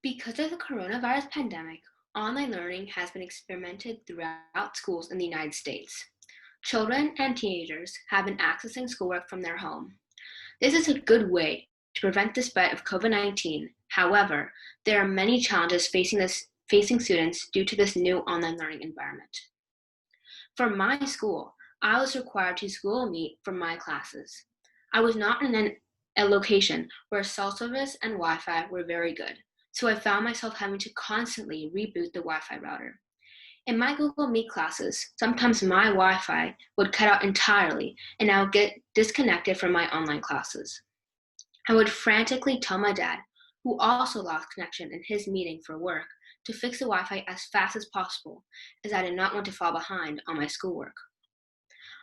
Because of the coronavirus pandemic, online learning has been experimented throughout schools in the United States. Children and teenagers have been accessing schoolwork from their home. This is a good way to prevent the spread of COVID-19. However, there are many challenges facing students due to this new online learning environment. For my school, I was required to Google Meet for my classes. I was not in a location where cell service and Wi-Fi were very good, so I found myself having to constantly reboot the Wi-Fi router. In my Google Meet classes, sometimes my Wi-Fi would cut out entirely and I would get disconnected from my online classes. I would frantically tell my dad, who also lost connection in his meeting for work, to fix the Wi-Fi as fast as possible, as I did not want to fall behind on my schoolwork.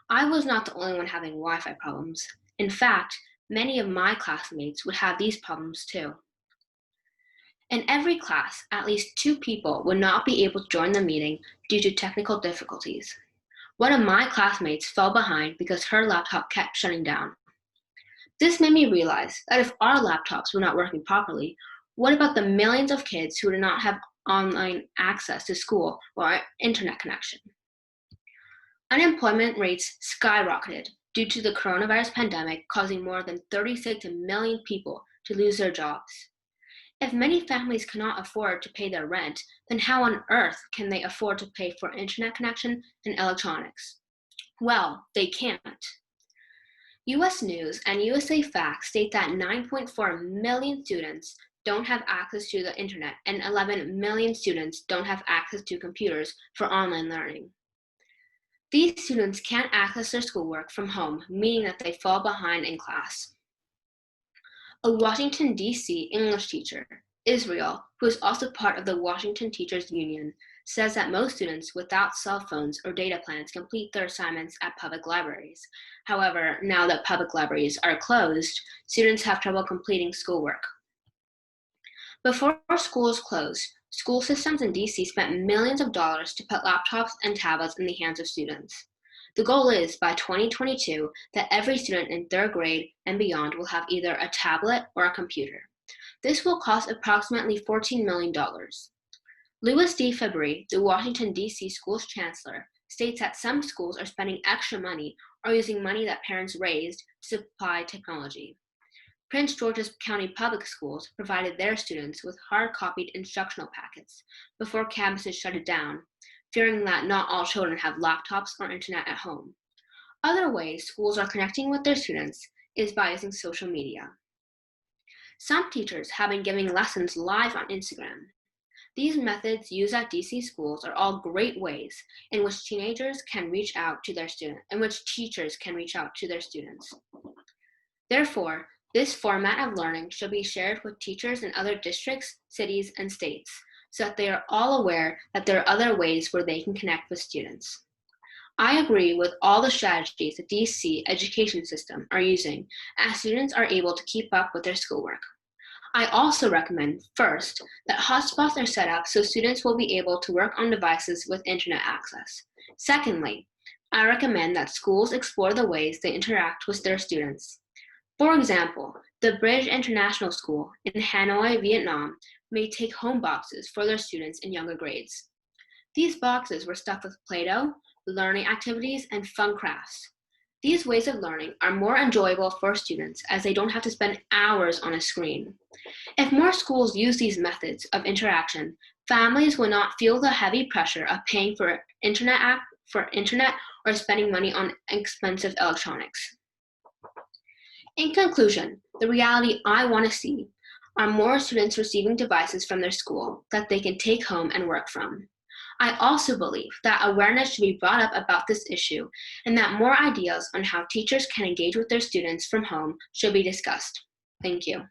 I was not the only one having Wi-Fi problems. In fact, many of my classmates would have these problems too. In every class, at least 2 people would not be able to join the meeting due to technical difficulties. One of my classmates fell behind because her laptop kept shutting down. This made me realize that if our laptops were not working properly, what about the millions of kids who do not have online access to school or internet connection? Unemployment rates skyrocketed due to the coronavirus pandemic, causing more than 36 million people to lose their jobs. If many families cannot afford to pay their rent, then how on earth can they afford to pay for internet connection and electronics? Well, they can't. US News and USA Facts state that 9.4 million students don't have access to the internet and 11 million students don't have access to computers for online learning. These students can't access their schoolwork from home, meaning that they fall behind in class. A Washington, D.C. English teacher, Israel, who is also part of the Washington Teachers Union, says that most students without cell phones or data plans complete their assignments at public libraries. However, now that public libraries are closed, students have trouble completing schoolwork. Before schools closed, school systems in D.C. spent millions of dollars to put laptops and tablets in the hands of students. The goal is, by 2022, that every student in 3rd grade and beyond will have either a tablet or a computer. This will cost approximately $14 million. Louis D. February, the Washington, D.C. school's chancellor, states that some schools are spending extra money or using money that parents raised to supply technology. Prince George's County Public Schools provided their students with hard-copied instructional packets before campuses shut it down, fearing that not all children have laptops or internet at home. Other ways schools are connecting with their students is by using social media. Some teachers have been giving lessons live on Instagram. These methods used at DC schools are all great ways in which teachers can reach out to their students. Therefore, this format of learning should be shared with teachers in other districts, cities, and states, so that they are all aware that there are other ways where they can connect with students. I agree with all the strategies the DC education system are using as students are able to keep up with their schoolwork. I also recommend, first, that hotspots are set up so students will be able to work on devices with internet access. Secondly, I recommend that schools explore the ways they interact with their students. For example, the Bridge International School in Hanoi, Vietnam, may take home boxes for their students in younger grades. These boxes were stuffed with Play-Doh, learning activities, and fun crafts. These ways of learning are more enjoyable for students as they don't have to spend hours on a screen. If more schools use these methods of interaction, families will not feel the heavy pressure of paying for internet or spending money on expensive electronics. In conclusion, the reality I want to see are more students receiving devices from their school that they can take home and work from. I also believe that awareness should be brought up about this issue and that more ideas on how teachers can engage with their students from home should be discussed. Thank you.